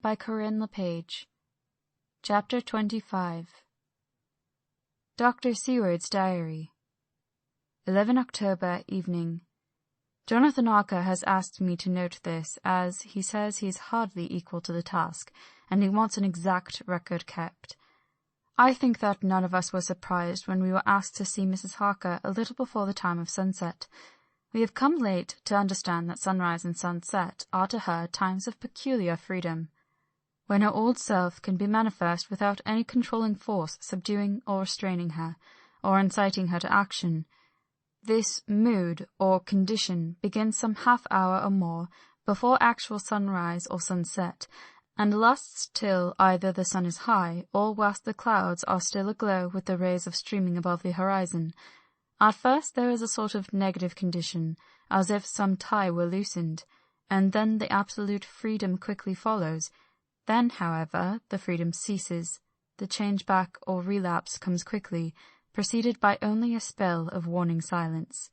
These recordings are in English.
by Corinne LePage. Chapter 25. Dr. Seward's Diary. 11 October evening. Jonathan Harker has asked me to note this, as he says he is hardly equal to the task, and he wants an exact record kept. I think that none of us were surprised when we were asked to see Mrs. Harker a little before the time of sunset. We have come late to understand that sunrise and sunset are to her times of peculiar freedom, when her old self can be manifest without any controlling force subduing or restraining her, or inciting her to action. This mood or condition begins some half hour or more before actual sunrise or sunset, and lasts till either the sun is high, or whilst the clouds are still aglow with the rays of streaming above the horizon. At first there is a sort of negative condition, as if some tie were loosened, and then the absolute freedom quickly follows. Then, however, the freedom ceases. The change back or relapse comes quickly, preceded by only a spell of warning silence.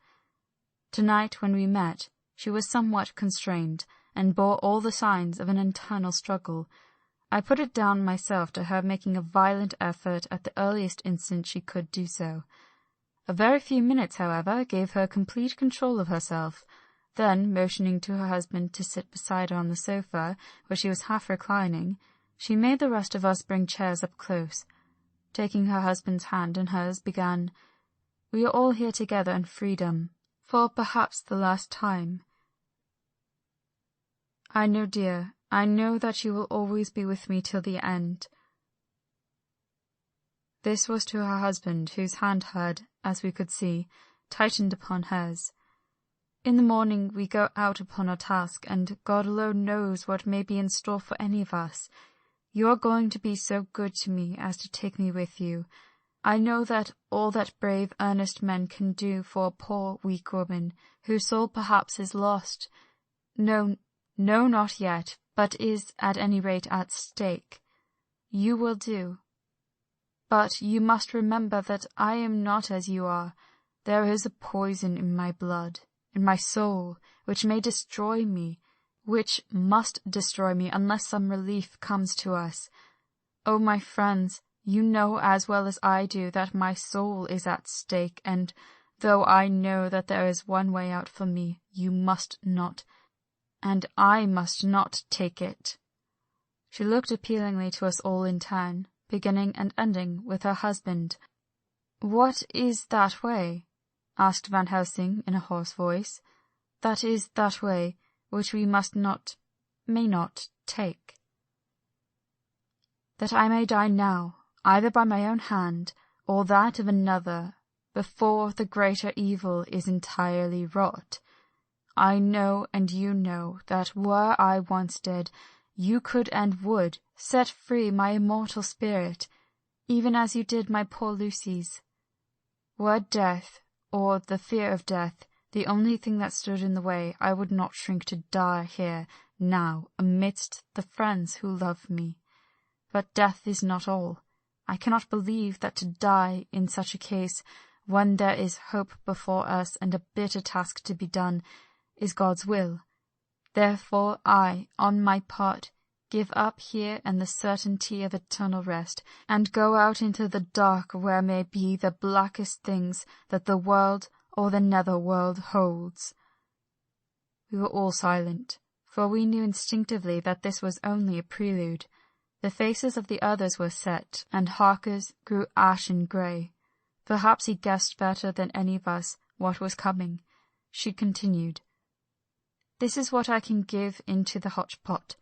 Tonight, when we met, she was somewhat constrained, and bore all the signs of an internal struggle. I put it down myself to her making a violent effort at the earliest instant she could do so. A very few minutes, however, gave her complete control of herself. Then, motioning to her husband to sit beside her on the sofa, where she was half reclining, she made the rest of us bring chairs up close. Taking her husband's hand in hers, began, "We are all here together in freedom, for perhaps the last time. I know, dear, I know that you will always be with me till the end." This was to her husband, whose hand had, as we could see, tightened upon hers. "In the morning we go out upon our task, and God alone knows what may be in store for any of us. You are going to be so good to me as to take me with you. I know that all that brave, earnest men can do for a poor, weak woman, whose soul perhaps is lost. No, not yet, but is at any rate at stake. You will do. But you must remember that I am not as you are. There is a poison in my blood, in my soul, which may destroy me, which must destroy me unless some relief comes to us. Oh, my friends, you know as well as I do that my soul is at stake, and though I know that there is one way out for me, you must not, and I must not take it." She looked appealingly to us all in turn, beginning and ending with her husband. "What is that way?" asked Van Helsing in a hoarse voice. "That is that way which we may not take." "That I may die now, either by my own hand, or that of another, before the greater evil is entirely wrought. I know, and you know, that were I once dead, you could and would set free my immortal spirit, even as you did my poor Lucy's. Were death, or the fear of death, the only thing that stood in the way, I would not shrink to die here, now, amidst the friends who love me. But death is not all. I cannot believe that to die in such a case, when there is hope before us and a bitter task to be done, is God's will. Therefore I, on my part, give up here and the certainty of eternal rest, and go out into the dark where may be the blackest things that the world or the nether world holds." We were all silent, for we knew instinctively that this was only a prelude. The faces of the others were set, and Harker's grew ashen grey. Perhaps he guessed better than any of us what was coming. She continued, "This is what I can give into the hotch-pot."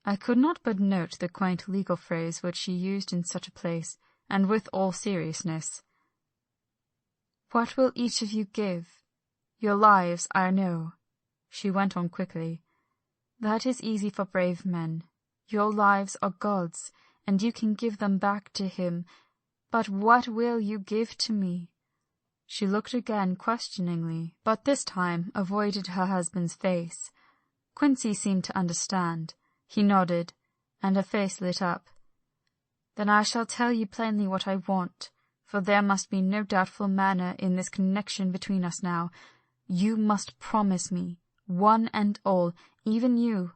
I could not but note the quaint legal phrase which she used in such a place, and with all seriousness. "What will each of you give? Your lives, I know," she went on quickly. "That is easy for brave men. Your lives are God's, and you can give them back to him. But what will you give to me?" She looked again questioningly, but this time avoided her husband's face. Quincy seemed to understand. He nodded, and her face lit up. "Then I shall tell you plainly what I want, for there must be no doubtful manner in this connection between us now. You must promise me, one and all, even you,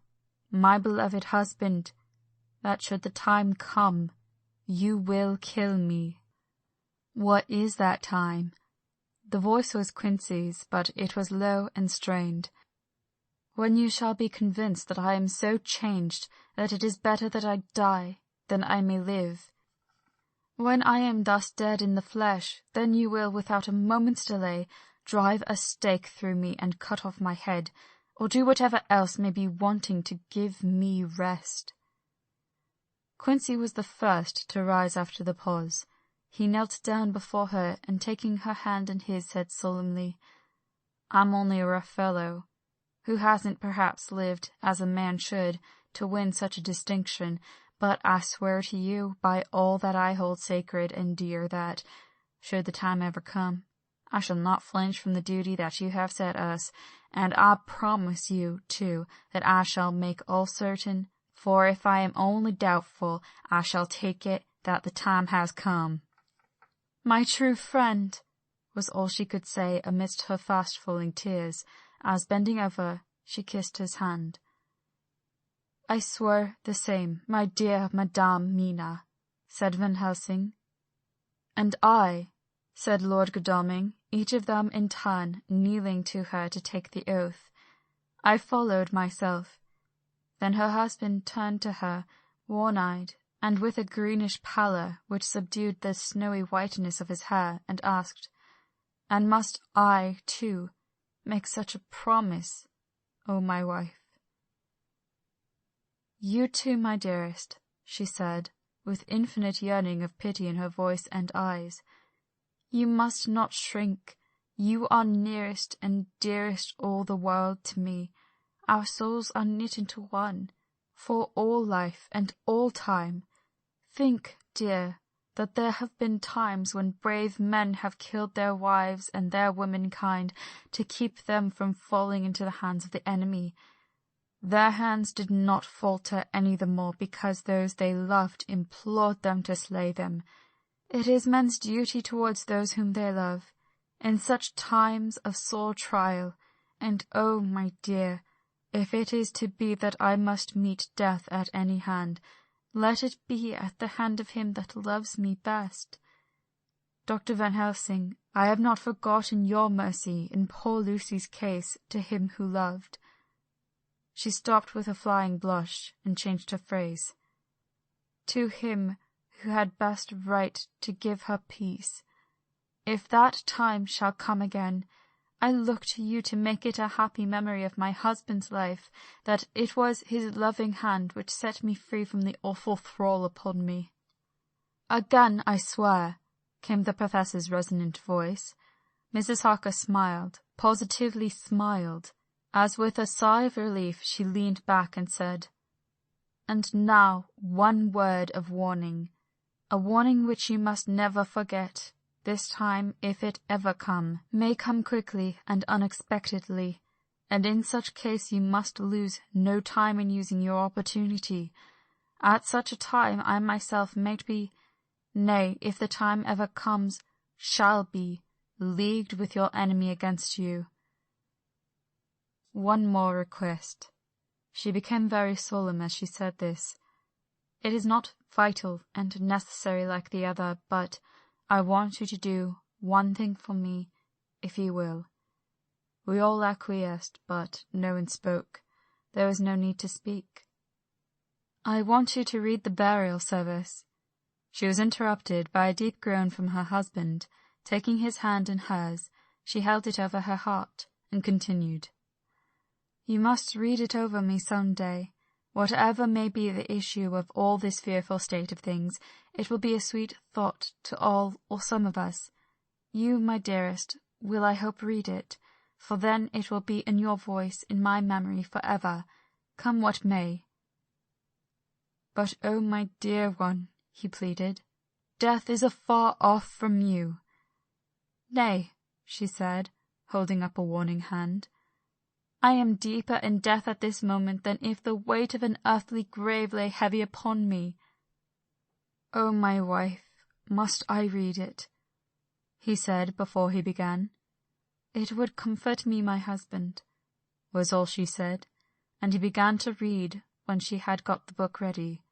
my beloved husband, that should the time come, you will kill me. What is that time? The voice was Quincy's, but it was low and strained. When you shall be convinced that I am so changed that it is better that I die than I may live. When I am thus dead in the flesh, then you will, without a moment's delay, drive a stake through me and cut off my head, or do whatever else may be wanting to give me rest. Quincy was the first to rise after the pause. He knelt down before her, and taking her hand in his, said solemnly, "I'm only a rough fellow, who hasn't perhaps lived as a man should to win such a distinction, but I swear to you, by all that I hold sacred and dear, that, should the time ever come, I shall not flinch from the duty that you have set us, and I promise you, too, that I shall make all certain, for if I am only doubtful, I shall take it that the time has come." "My true friend," was all she could say amidst her fast-falling tears, as, bending over, she kissed his hand. "I swear the same, my dear Madame Mina," said Van Helsing. "And I," said Lord Godalming, each of them in turn kneeling to her to take the oath. I followed myself. Then her husband turned to her, worn-eyed, and with a greenish pallor which subdued the snowy whiteness of his hair, and asked, "And must I, too, make such a promise, O my wife?" "You too, my dearest," she said, with infinite yearning of pity in her voice and eyes. "You must not shrink. You are nearest and dearest all the world to me. Our souls are knit into one, for all life and all time. Think, dear, that there have been times when brave men have killed their wives and their womankind to keep them from falling into the hands of the enemy. Their hands did not falter any the more because those they loved implored them to slay them. It is men's duty towards those whom they love, in such times of sore trial, and oh, my dear, if it is to be that I must meet death at any hand, let it be at the hand of him that loves me best. Dr. Van Helsing, I have not forgotten your mercy in poor Lucy's case to him who loved." She stopped with a flying blush, and changed her phrase. "To him who had best right to give her peace. If that time shall come again, I look to you to make it a happy memory of my husband's life, that it was his loving hand which set me free from the awful thrall upon me." "Again, I swear," came the Professor's resonant voice. Mrs. Harker smiled, positively smiled, as with a sigh of relief she leaned back and said, "And now one word of warning, a warning which you must never forget. This time, if it ever come, may come quickly and unexpectedly, and in such case you must lose no time in using your opportunity. At such a time I myself might be, nay, if the time ever comes, shall be, leagued with your enemy against you. One more request." She became very solemn as she said this. "It is not vital and necessary like the other, but I want you to do one thing for me, if you will." We all acquiesced, but no one spoke. There was no need to speak. "I want you to read the burial service." She was interrupted by a deep groan from her husband. Taking his hand in hers, she held it over her heart, and continued, "You must read it over me some day. Whatever may be the issue of all this fearful state of things, it will be a sweet thought to all or some of us. You, my dearest, will I hope read it, for then it will be in your voice in my memory for ever, come what may." "But, oh, my dear one," he pleaded, "death is afar off from you." "Nay," she said, holding up a warning hand, "I am deeper in death at this moment than if the weight of an earthly grave lay heavy upon me." "Oh, my wife, must I read it?" he said before he began. "It would comfort me, my husband," was all she said, and he began to read when she had got the book ready.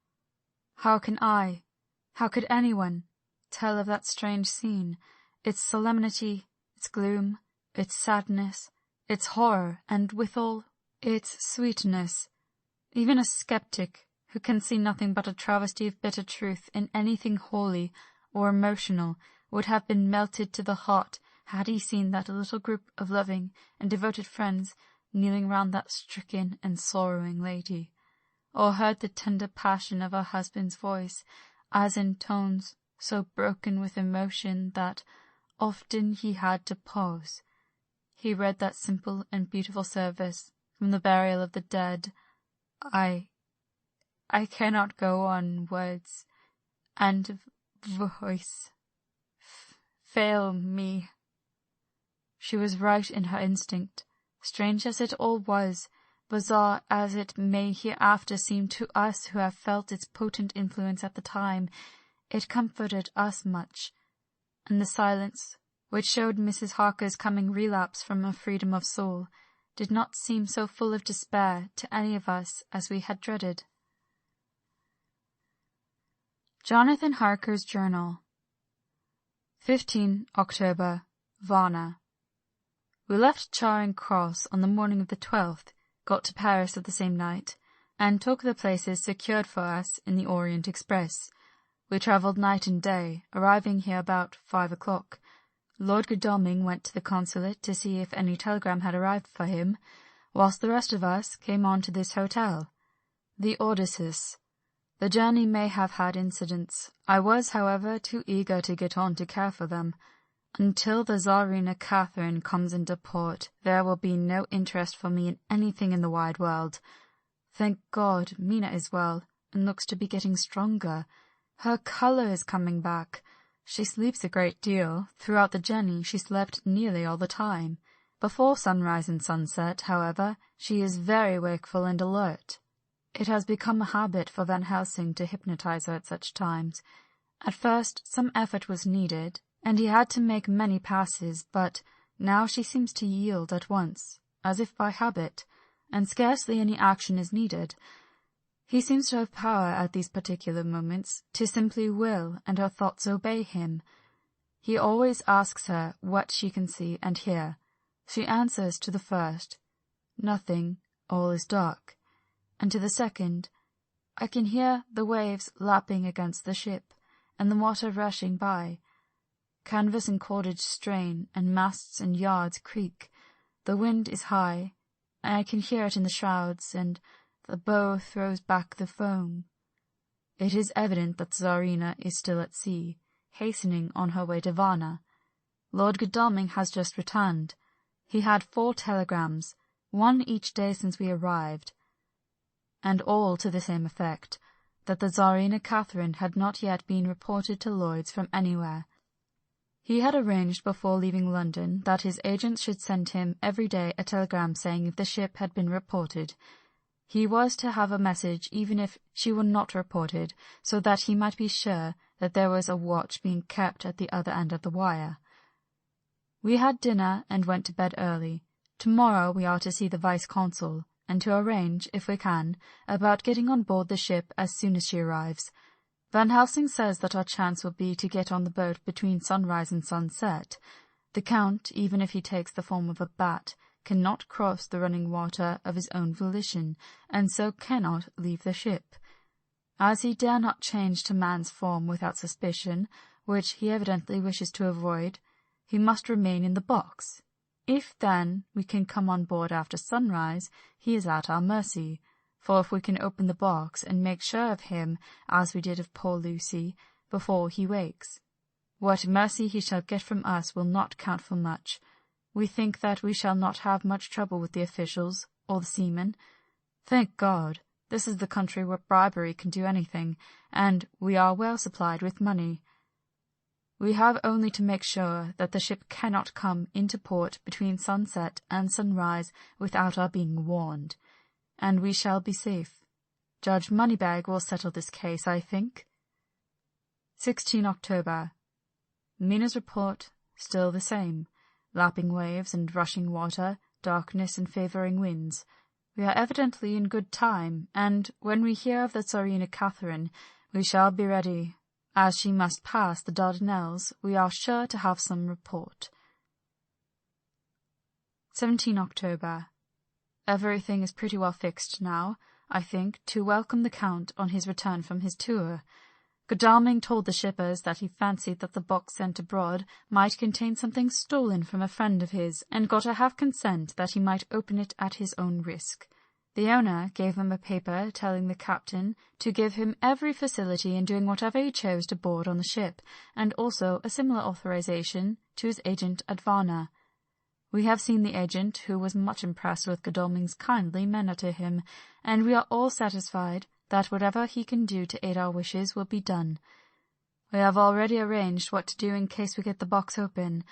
How could anyone, tell of that strange scene, its solemnity, its gloom, its sadness, its horror, and withal its sweetness? Even a skeptic, who can see nothing but a travesty of bitter truth in anything holy or emotional, would have been melted to the heart had he seen that little group of loving and devoted friends kneeling round that stricken and sorrowing lady, or heard the tender passion of her husband's voice, as in tones so broken with emotion that often he had to pause. He read that simple and beautiful service from the burial of the dead. I cannot go on, words and voice fail me. She was right in her instinct. Strange as it all was, bizarre as it may hereafter seem to us who have felt its potent influence at the time, it comforted us much, and the silence, which showed Mrs. Harker's coming relapse from a freedom of soul, did not seem so full of despair to any of us as we had dreaded. Jonathan Harker's Journal. 15 October, Varna. We left Charing Cross on the morning of the 12th, got to Paris of the same night, and took the places secured for us in the Orient Express. We travelled night and day, arriving here about 5 o'clock. Lord Godalming went to the consulate to see if any telegram had arrived for him, whilst the rest of us came on to this hotel. The Odysseus. The journey may have had incidents. I was, however, too eager to get on to care for them. Until the Tsarina Catherine comes into port, there will be no interest for me in anything in the wide world. Thank God, Mina is well, and looks to be getting stronger. Her colour is coming back. She sleeps a great deal. Throughout the journey she slept nearly all the time. Before sunrise and sunset, however, she is very wakeful and alert. It has become a habit for Van Helsing to hypnotize her at such times. At first some effort was needed, and he had to make many passes, but now she seems to yield at once, as if by habit, and scarcely any action is needed. He seems to have power at these particular moments to simply will, and her thoughts obey him. He always asks her what she can see and hear. She answers to the first, "Nothing, all is dark," and to the second, "I can hear the waves lapping against the ship, and the water rushing by. Canvas and cordage strain, and masts and yards creak. The wind is high, and I can hear it in the shrouds, and the bow throws back the foam." It is evident that Tsarina is still at sea, hastening on her way to Varna. Lord Godalming has just returned. He had 4 telegrams, 1 each day since we arrived, and all to the same effect, that the Tsarina Catherine had not yet been reported to Lloyd's from anywhere. He had arranged before leaving London that his agents should send him every day a telegram saying if the ship had been reported. He was to have a message even if she were not reported, so that he might be sure that there was a watch being kept at the other end of the wire. We had dinner and went to bed early. Tomorrow we are to see the Vice-Consul, and to arrange, if we can, about getting on board the ship as soon as she arrives. Van Helsing says that our chance will be to get on the boat between sunrise and sunset. The Count, even if he takes the form of a bat, cannot cross the running water of his own volition, and so cannot leave the ship. As he dare not change to man's form without suspicion, which he evidently wishes to avoid, he must remain in the box. If, then, we can come on board after sunrise, he is at our mercy, for if we can open the box and make sure of him, as we did of poor Lucy, before he wakes, what mercy he shall get from us will not count for much. We think that we shall not have much trouble with the officials or the seamen. Thank God, this is the country where bribery can do anything, and we are well supplied with money. We have only to make sure that the ship cannot come into port between sunset and sunrise without our being warned, and we shall be safe. Judge Moneybag will settle this case, I think. 16 October. Mina's report still the same. Lapping waves and rushing water, darkness and favouring winds. We are evidently in good time, and when we hear of the Tsarina Catherine, We shall be ready. As she must pass the Dardanelles, we are sure to have some report. 17 October. Everything is pretty well fixed now, I think, to welcome the Count on his return from his tour. Godalming told the shippers that he fancied that the box sent abroad might contain something stolen from a friend of his, and got to have consent that he might open it at his own risk. The owner gave him a paper telling the captain to give him every facility in doing whatever he chose to board on the ship, and also a similar authorization to his agent at Varna. We have seen the agent, who was much impressed with Godalming's kindly manner to him, and we are all satisfied that whatever he can do to aid our wishes will be done. We have already arranged what to do in case we get the box open.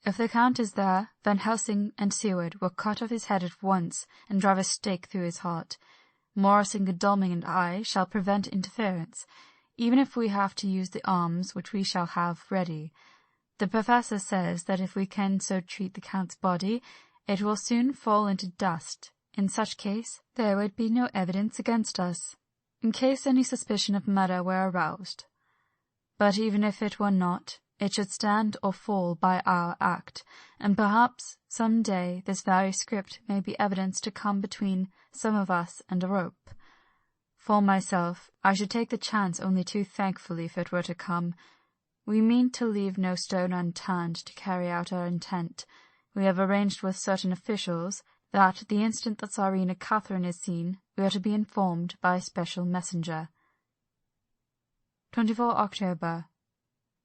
If the Count is there, Van Helsing and Seward will cut off his head at once and drive a stake through his heart. Morris and Godalming and I shall prevent interference, even if we have to use the arms which we shall have ready. The professor says that if we can so treat the Count's body, it will soon fall into dust. In such case, there would be no evidence against us, in case any suspicion of murder were aroused. But even if it were not, it should stand or fall by our act, and perhaps some day this very script may be evidence to come between some of us and a rope. For myself, I should take the chance only too thankfully if it were to come. We mean to leave no stone unturned to carry out our intent. We have arranged with certain officials that the instant that Tsarina Catherine is seen, we are to be informed by a special messenger. 24 October.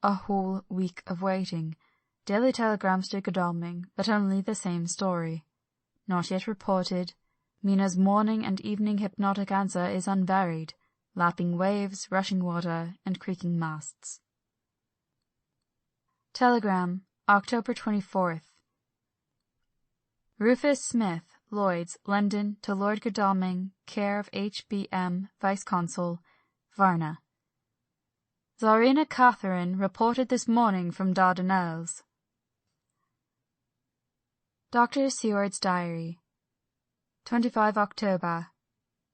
A whole week of waiting. Daily telegrams to Godalming, but only the same story. Not yet reported. Mina's morning and evening hypnotic answer is unvaried. Lapping waves, rushing water, and creaking masts. Telegram, October 24th. Rufus Smith, Lloyd's, London, to Lord Godalming, care of H.B.M., Vice-Consul, Varna. Tsarina Catherine reported this morning from Dardanelles. Dr. Seward's Diary, 25 October.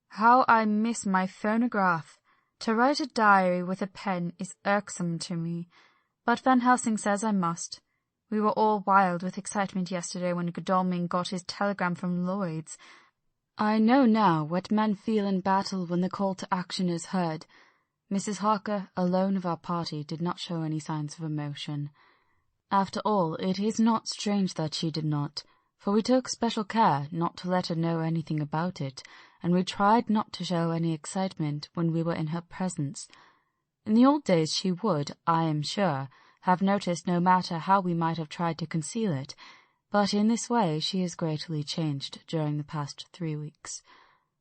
How I miss my phonograph! To write a diary with a pen is irksome to me, but Van Helsing says I must. We were all wild with excitement yesterday when Godalming got his telegram from Lloyd's. I know now what men feel in battle when the call to action is heard. Mrs. Harker, alone of our party, did not show any signs of emotion. After all, it is not strange that she did not, for we took special care not to let her know anything about it, and we tried not to show any excitement when we were in her presence. In the old days she would, I am sure, have noticed no matter how we might have tried to conceal it, but in this way she is greatly changed during the past 3 weeks.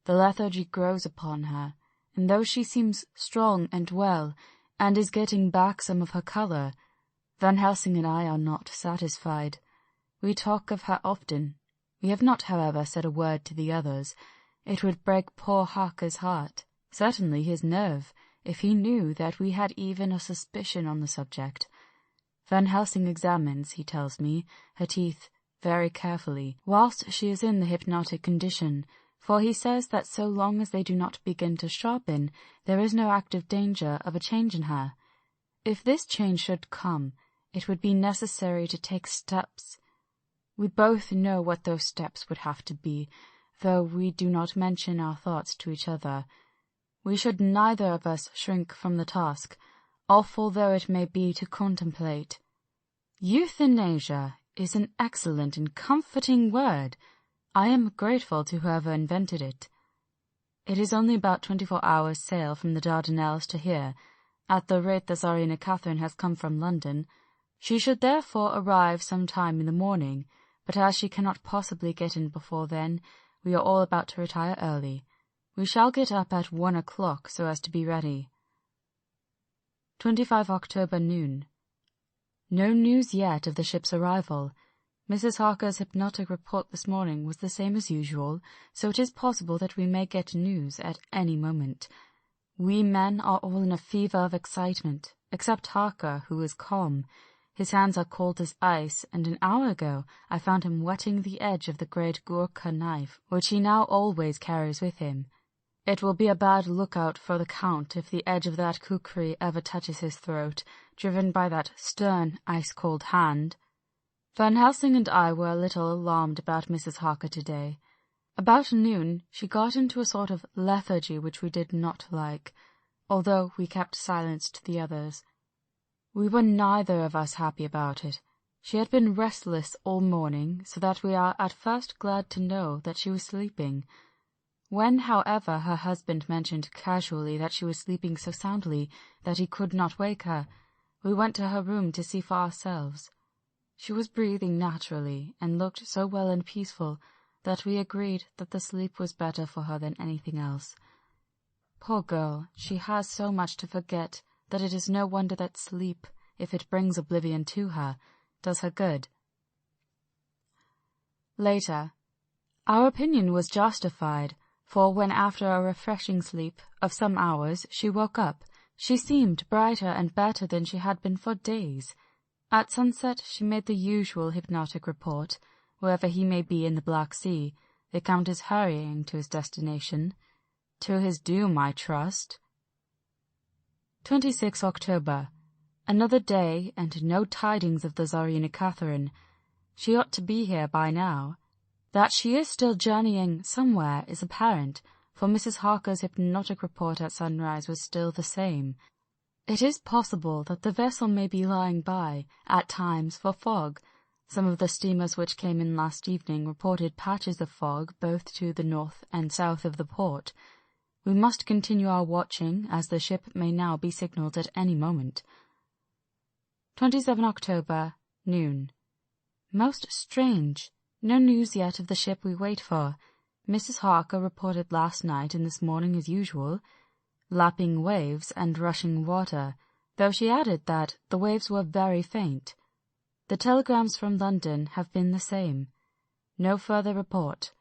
The lethargy grows upon her, and though she seems strong and well, and is getting back some of her colour, Van Helsing and I are not satisfied. We talk of her often. We have not, however, said a word to the others. It would break poor Harker's heart, certainly his nerve, if he knew that we had even a suspicion on the subject. Van Helsing examines, he tells me, her teeth very carefully, whilst she is in the hypnotic condition, for he says that so long as they do not begin to sharpen, there is no active danger of a change in her. If this change should come, it would be necessary to take steps. We both know what those steps would have to be, though we do not mention our thoughts to each other. We should neither of us shrink from the task, awful though it may be to contemplate. Euthanasia is an excellent and comforting word. I am grateful to whoever invented it. It is only about 24 hours' sail from the Dardanelles to here, at the rate the Tsarina Catherine has come from London. She should therefore arrive some time in the morning, but as she cannot possibly get in before then, we are all about to retire early. We shall get up at 1 o'clock so as to be ready. 25 October noon. No news yet of the ship's arrival. Mrs. Harker's hypnotic report this morning was the same as usual, so it is possible that we may get news at any moment. We men are all in a fever of excitement, except Harker, who is calm. His hands are cold as ice, and an hour ago I found him whetting the edge of the great Gurkha knife, which he now always carries with him. It will be a bad lookout for the Count if the edge of that kukri ever touches his throat, driven by that stern, ice-cold hand. Van Helsing and I were a little alarmed about Mrs. Harker today. About noon she got into a sort of lethargy which we did not like, although we kept silence to the others. We were neither of us happy about it. She had been restless all morning, so that we are at first glad to know that she was sleeping. When, however, her husband mentioned casually that she was sleeping so soundly that he could not wake her, we went to her room to see for ourselves. She was breathing naturally, and looked so well and peaceful that we agreed that the sleep was better for her than anything else. Poor girl, she has so much to forget that it is no wonder that sleep, if it brings oblivion to her, does her good. Later, our opinion was justified, for when after a refreshing sleep of some hours she woke up, she seemed brighter and better than she had been for days. At sunset she made the usual hypnotic report. Wherever he may be in the Black Sea, the Count is hurrying to his destination. To his doom, I trust. 26 October. Another day, and no tidings of the Tsarina Catherine. She ought to be here by now. That she is still journeying somewhere is apparent, for Mrs. Harker's hypnotic report at sunrise was still the same. It is possible that the vessel may be lying by, at times, for fog. Some of the steamers which came in last evening reported patches of fog both to the north and south of the port. We must continue our watching, as the ship may now be signalled at any moment. 27 October, noon. Most strange. No news yet of the ship we wait for. Mrs. Harker reported last night and this morning as usual, lapping waves and rushing water, though she added that the waves were very faint. The telegrams from London have been the same. No further report.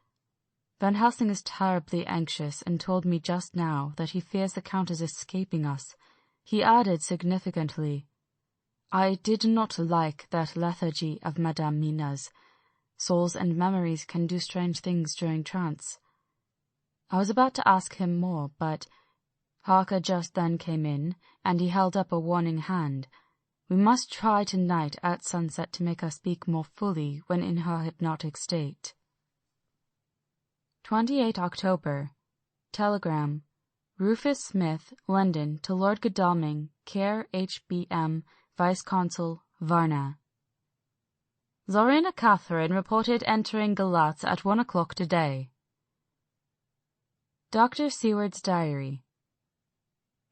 Van Helsing is terribly anxious and told me just now that he fears the Count is escaping us. He added significantly, "I did not like that lethargy of Madame Mina's. Souls and memories can do strange things during trance." I was about to ask him more, but Harker just then came in, and he held up a warning hand. We must try tonight at sunset to make her speak more fully when in her hypnotic state. 28 October. Telegram. Rufus Smith, London, to Lord Godalming, Care H.B.M., Vice-Consul, Varna. Tsarina Catherine reported entering Galatz at 1 o'clock today. Dr. Seward's Diary.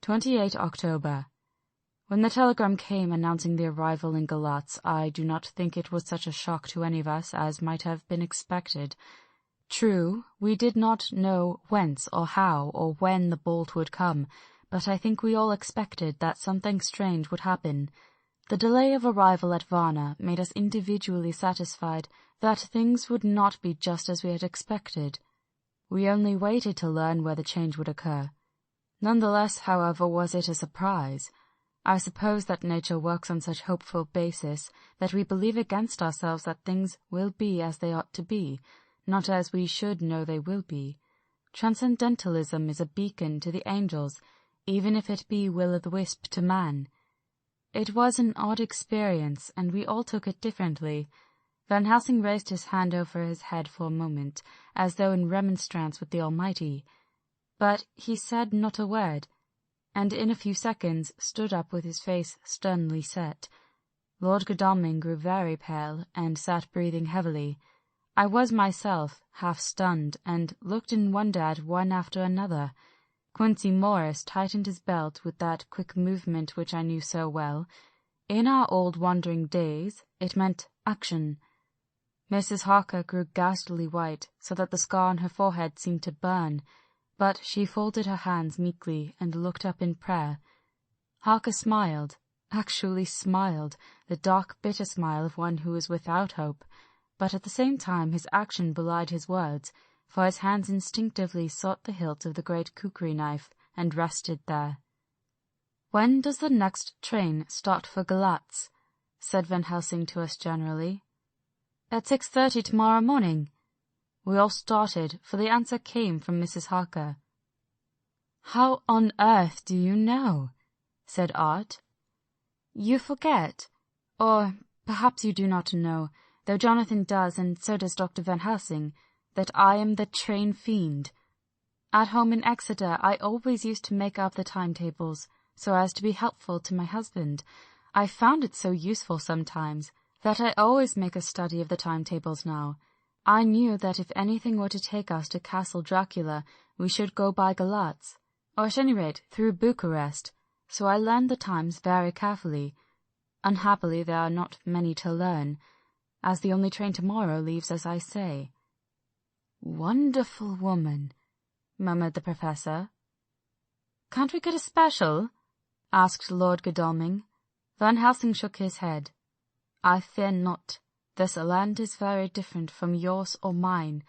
28 October. When the telegram came announcing the arrival in Galatz, I do not think it was such a shock to any of us as might have been expected. True, we did not know whence or how or when the bolt would come, but I think we all expected that something strange would happen. The delay of arrival at Varna made us individually satisfied that things would not be just as we had expected. We only waited to learn where the change would occur. None the less, however, was it a surprise. I suppose that nature works on such hopeful basis that we believe against ourselves that things will be as they ought to be, not as we should know they will be. Transcendentalism is a beacon to the angels, even if it be will-o'-the-wisp to man. It was an odd experience, and we all took it differently. Van Helsing raised his hand over his head for a moment, as though in remonstrance with the Almighty, but he said not a word, and in a few seconds stood up with his face sternly set. Lord Godalming grew very pale, and sat breathing heavily. I was myself half stunned, and looked in wonder at one after another. Quincey Morris tightened his belt with that quick movement which I knew so well. In our old wandering days, it meant action. Mrs. Harker grew ghastly white, so that the scar on her forehead seemed to burn, but she folded her hands meekly and looked up in prayer. Harker smiled, actually smiled, the dark, bitter smile of one who is without hope, but at the same time his action belied his words, for his hands instinctively sought the hilt of the great kukri knife and rested there. "When does the next train start for Galatz?" said Van Helsing to us generally. "At 6:30 tomorrow morning." We all started, for the answer came from Mrs. Harker. How on earth do you know? Said Art. You forget, or perhaps you do not know, though Jonathan does, and so does Dr. Van Helsing, that I am the train fiend. At home in Exeter I always used to make up the timetables, so as to be helpful to my husband. I found it so useful sometimes that I always make a study of the timetables now. I knew that if anything were to take us to Castle Dracula, we should go by Galatz, or at any rate through Bucharest, so I learned the times very carefully. Unhappily there are not many to learn, as the only train tomorrow leaves as I say. Wonderful woman, murmured the Professor. Can't we get a special? Asked Lord Godalming. Van Helsing shook his head. I fear not. This land is very different from yours or mine.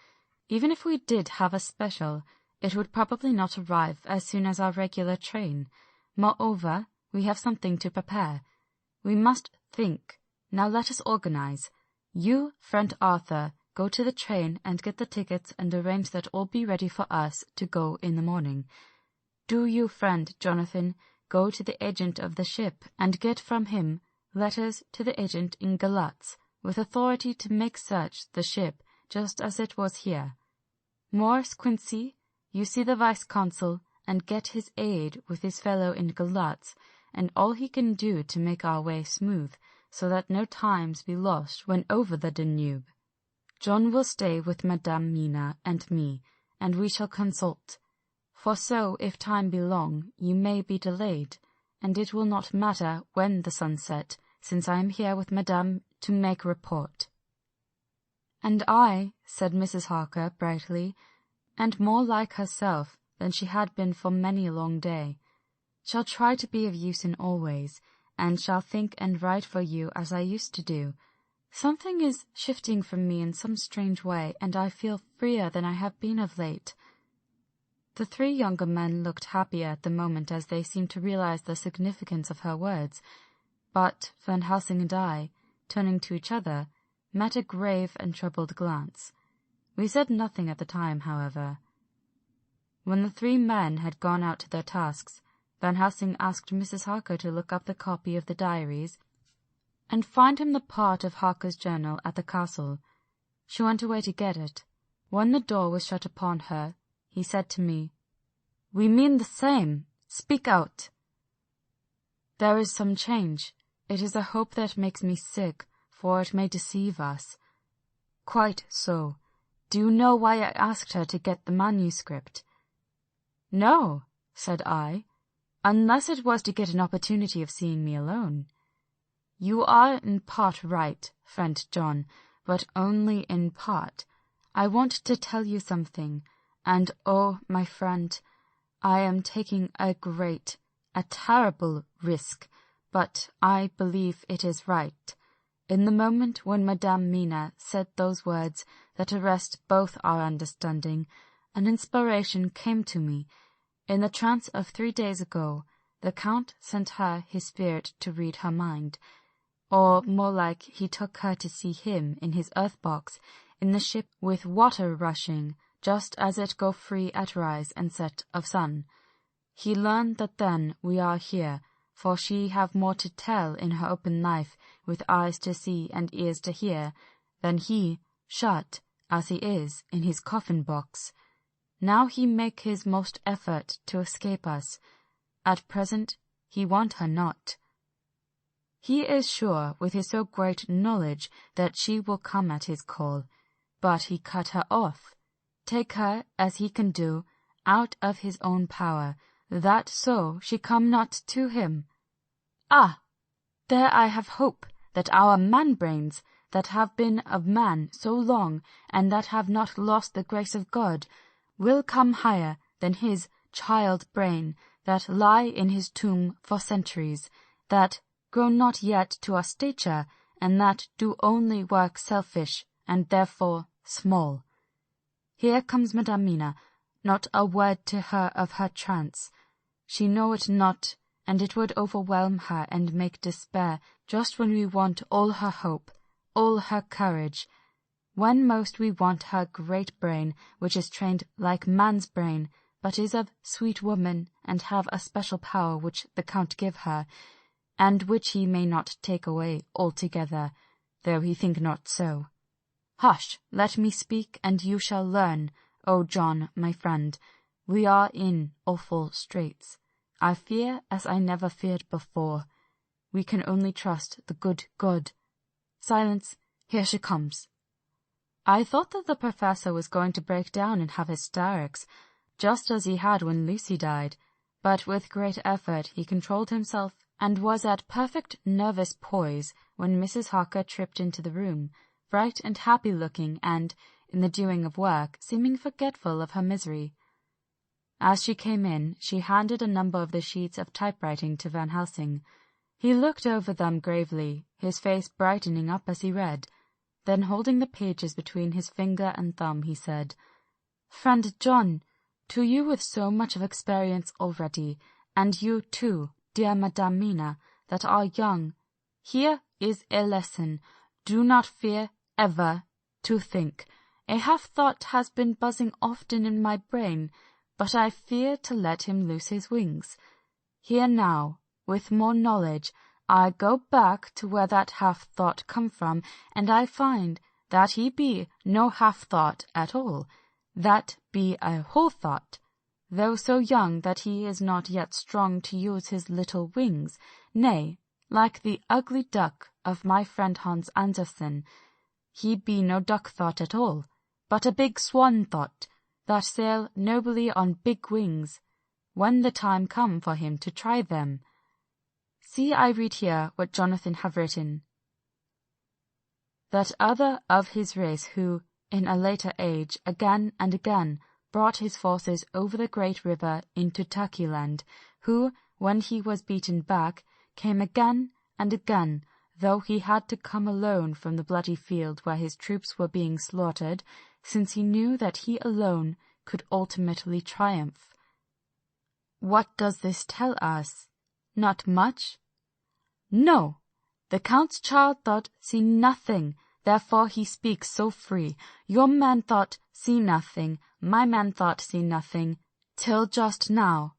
Even if we did have a special, it would probably not arrive as soon as our regular train. Moreover, we have something to prepare. We must think. Now let us organize. You, friend Arthur, go to the train and get the tickets and arrange that all be ready for us to go in the morning. Do you, friend Jonathan, go to the agent of the ship and get from him letters to the agent in Galatz, with authority to make search the ship just as it was here. Morris Quincy, you see the vice-consul and get his aid with his fellow in Galatz, and all he can do to make our way smooth, so that no times be lost when over the Danube. John will stay with Madame Mina and me, and we shall consult. For so, if time be long, you may be delayed, and it will not matter when the sun set, since I am here with Madame to make report. And I, said Mrs. Harker brightly, and more like herself than she had been for many a long day, shall try to be of use in all ways, and shall think and write for you as I used to do. Something is shifting from me in some strange way, and I feel freer than I have been of late. The three younger men looked happier at the moment as they seemed to realize the significance of her words, but Van Helsing and I, turning to each other, met a grave and troubled glance. We said nothing at the time, however. When the three men had gone out to their tasks, Van Helsing asked Mrs. Harker to look up the copy of the diaries and find him the part of Harker's journal at the castle. She went away to get it. When the door was shut upon her, he said to me, "We mean the same. Speak out." "There is some change. It is a hope that makes me sick, for it may deceive us." "Quite so. Do you know why I asked her to get the manuscript?" "No," said I, "unless it was to get an opportunity of seeing me alone." "You are in part right, friend John, but only in part. I want to tell you something, and oh, my friend, I am taking a great, a terrible risk, but I believe it is right. In the moment when Madame Mina said those words that arrest both our understanding, an inspiration came to me. In the trance of 3 days ago, the Count sent her his spirit to read her mind, or more like he took her to see him in his earth-box, in the ship with water rushing, just as it go free at rise and set of sun. He learned that then we are here, for she have more to tell in her open life, with eyes to see and ears to hear, than he, shut, as he is, in his coffin-box. Now he make his most effort to escape us. At present he want her not. He is sure, with his so great knowledge, that she will come at his call, but he cut her off. Take her, as he can do, out of his own power, that so she come not to him. Ah! There I have hope that our man-brains, that have been of man so long, and that have not lost the grace of God, will come higher than his child-brain, that lie in his tomb for centuries, that grow not yet to our stature, and that do only work selfish, and therefore small. Here comes Madame Mina, not a word to her of her trance. She know it not, and it would overwhelm her and make despair just when we want all her hope, all her courage. When most we want her great brain, which is trained like man's brain, but is of sweet woman, and have a special power which the Count give her, and which he may not take away altogether, though he think not so. Hush, let me speak, and you shall learn, O John, my friend. We are in awful straits. I fear as I never feared before. We can only trust the good God. Silence, here she comes." I thought that the professor was going to break down and have hysterics, just as he had when Lucy died, but with great effort he controlled himself and was at perfect nervous poise when Mrs. Harker tripped into the room, bright and happy-looking and, in the doing of work, seeming forgetful of her misery. As she came in, she handed a number of the sheets of typewriting to Van Helsing. He looked over them gravely, his face brightening up as he read. Then, holding the pages between his finger and thumb, he said, "Friend John, to you with so much of experience already, and you too, dear Madame Mina, that are young, here is a lesson. Do not fear ever to think. A half-thought has been buzzing often in my brain, but I fear to let him loose his wings. Here now, with more knowledge, I go back to where that half-thought come from, and I find that he be no half-thought at all, that be a whole thought, though so young that he is not yet strong to use his little wings, nay, like the ugly duck of my friend Hans Andersen, he be no duck-thought at all, but a big swan-thought, that sail nobly on big wings, when the time come for him to try them. See, I read here what Jonathan have written. That other of his race who, in a later age, again and again brought his forces over the great river into Turkeyland, who, when he was beaten back, came again and again, though he had to come alone from the bloody field where his troops were being slaughtered, since he knew that he alone could ultimately triumph. What does this tell us? Not much? No! The Count's child thought see nothing, therefore he speaks so free. Your man thought see nothing, my man thought see nothing, till just now.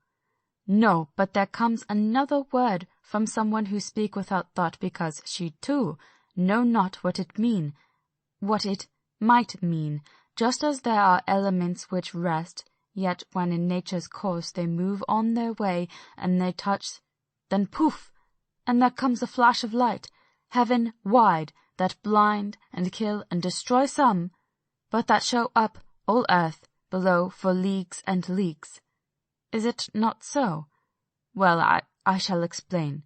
No, but there comes another word from someone who speak without thought, because she too know not what it mean, what it might mean, just as there are elements which rest, yet when in nature's course they move on their way, and they touch, then poof, and there comes a flash of light, heaven wide, that blind and kill and destroy some, but that show up all earth below for leagues and leagues. Is it not so? Well, I shall explain.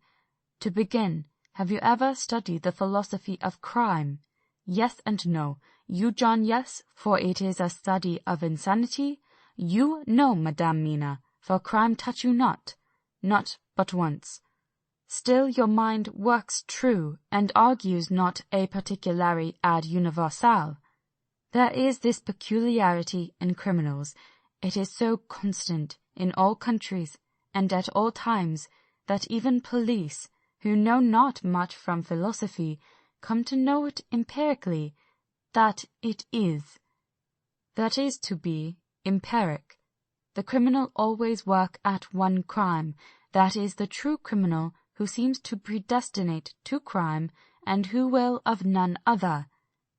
To begin, have you ever studied the philosophy of crime? Yes and no. You, John, yes, for it is a study of insanity. You, no, Madame Mina, for crime touch you not but once. Still your mind works true, and argues not a particulari ad universal. There is this peculiarity in criminals. It is so constant in all countries, and at all times, that even police, who know not much from philosophy, come to know it empirically, that it is. That is to be empiric. The criminal always work at one crime, that is the true criminal who seems to predestinate to crime, and who will of none other.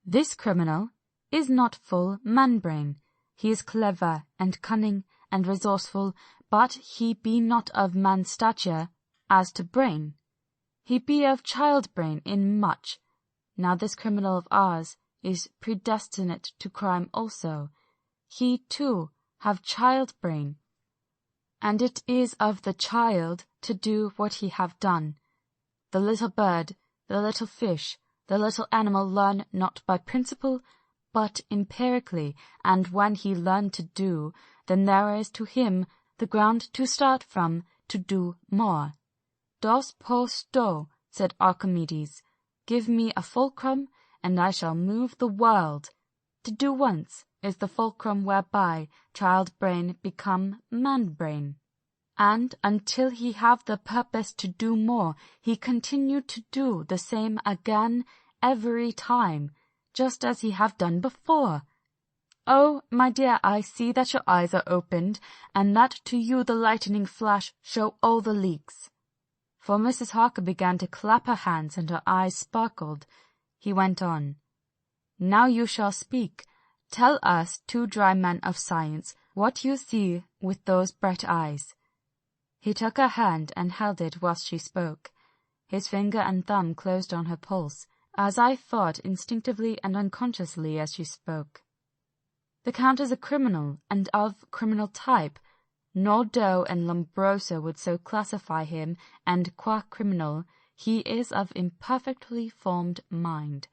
This criminal is not full man-brain. He is clever and cunning and resourceful, but he be not of man's stature as to brain. He be of child-brain in much. Now this criminal of ours is predestinate to crime also. He, too, have child-brain, and it is of the child to do what he have done. The little bird, the little fish, the little animal learn not by principle, but empirically, and when he learn to do, then there is to him the ground to start from to do more. Dos pos do, said Archimedes. Give me a fulcrum, and I shall move the world. To do once is the fulcrum whereby child-brain become man-brain. And until he have the purpose to do more, he continue to do the same again every time, just as he have done before. Oh, my dear, I see that your eyes are opened, and that to you the lightning flash show all the leaks." For Mrs. Harker began to clap her hands, and her eyes sparkled. He went on, "Now you shall speak. Tell us, two dry men of science, what you see with those bright eyes." He took her hand and held it whilst she spoke. His finger and thumb closed on her pulse, as I thought instinctively and unconsciously as she spoke. "The Count is a criminal, and of criminal type. Nordau and Lombroso would so classify him, and qua criminal, he is of imperfectly formed mind.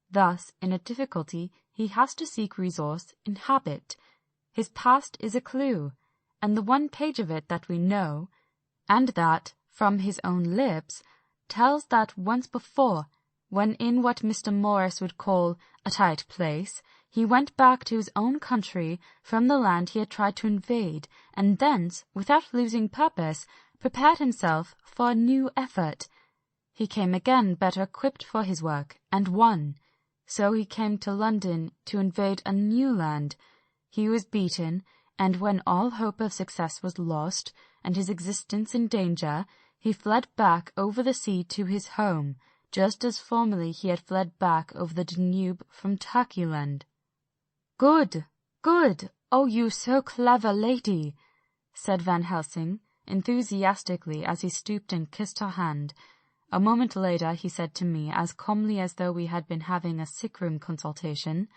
Thus, in a difficulty, he has to seek resource in habit. His past is a clue, and the one page of it that we know, and that, from his own lips, tells that once before, when in what Mr. Morris would call a tight place, he went back to his own country from the land he had tried to invade, and thence, without losing purpose, prepared himself for a new effort. He came again better equipped for his work, and won. So he came to London to invade a new land. He was beaten, and when all hope of success was lost, and his existence in danger, he fled back over the sea to his home, just as formerly he had fled back over the Danube from Turkeyland." "Good, good! Oh, you so clever lady!" said Van Helsing, enthusiastically, as he stooped and kissed her hand. A moment later he said to me, as calmly as though we had been having a sick-room consultation,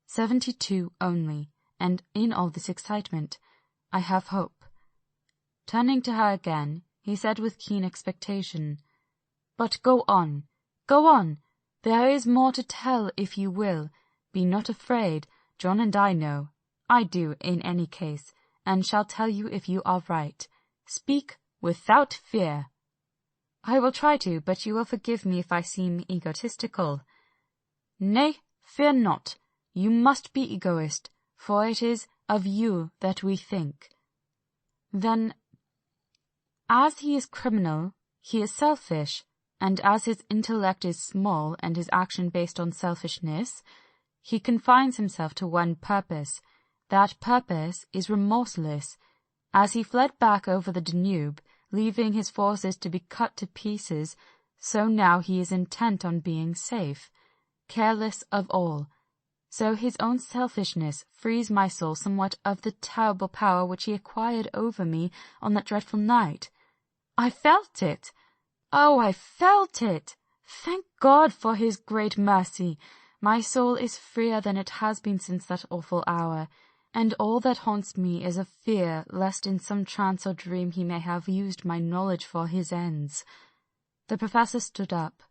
72 only, and in all this excitement, I have hope." Turning to her again, he said with keen expectation, "But go on, go on. There is more to tell if you will. Be not afraid. John and I know. I do, in any case, and shall tell you if you are right. Speak without fear." "I will try to, but you will forgive me if I seem egotistical." "Nay, fear not. You must be egoist, for it is of you that we think." "Then, as he is criminal, he is selfish, and as his intellect is small and his action based on selfishness, he confines himself to one purpose. That purpose is remorseless. As he fled back over the Danube, leaving his forces to be cut to pieces, so now he is intent on being safe, careless of all. So his own selfishness frees my soul somewhat of the terrible power which he acquired over me on that dreadful night. I felt it. Oh, I felt it! Thank God for his great mercy. My soul is freer than it has been since that awful hour, and all that haunts me is a fear lest in some trance or dream he may have used my knowledge for his ends." The professor stood up.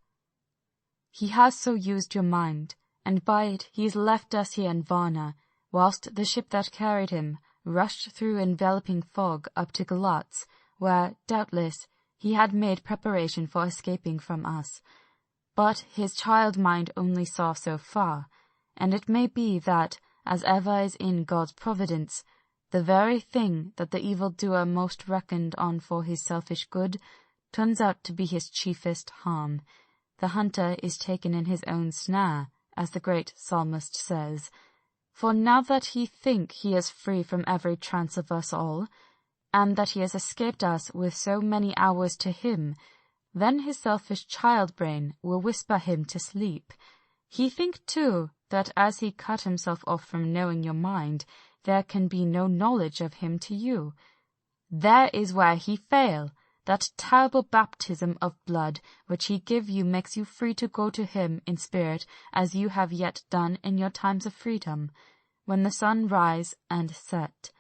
"He has so used your mind, and by it he has left us here in Varna, whilst the ship that carried him rushed through enveloping fog up to Galatz, where, doubtless, he had made preparation for escaping from us. But his child mind only saw so far, and it may be that, as ever is in God's providence, the very thing that the evil-doer most reckoned on for his selfish good turns out to be his chiefest harm. The hunter is taken in his own snare, as the great psalmist says. For now that he think he is free from every trance of us all, and that he has escaped us with so many hours to him, then his selfish child-brain will whisper him to sleep. He think, too, that as he cut himself off from knowing your mind, there can be no knowledge of him to you. There is where he fail. That terrible baptism of blood which he give you makes you free to go to him in spirit, as you have yet done in your times of freedom, when the sun rise and set.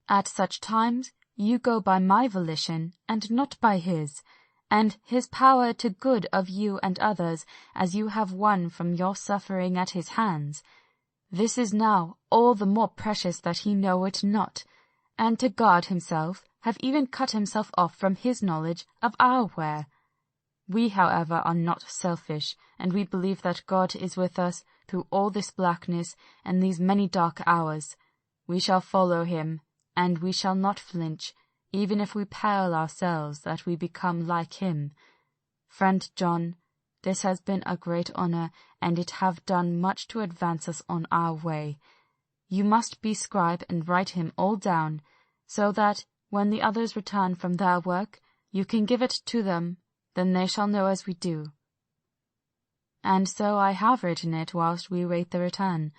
At such times you go by my volition, and not by his, and his power to good of you and others, as you have won from your suffering at his hands. This is now all the more precious that he know it not, and to guard himself have even cut himself off from his knowledge of our ware. We, however, are not selfish, and we believe that God is with us through all this blackness and these many dark hours. We shall follow him, and we shall not flinch, even if we peril ourselves that we become like him. Friend John, this has been a great honor, and it have done much to advance us on our way. you must be scribe and write him all down, so that, when the others return from their work, you can give it to them, then they shall know as we do. And so I have written it whilst we wait the return,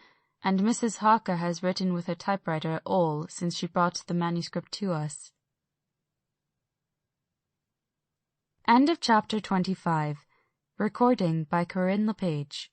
and Mrs. Harker has written with her typewriter all since she brought the manuscript to us. End of chapter 25. Recording by Corinne LePage.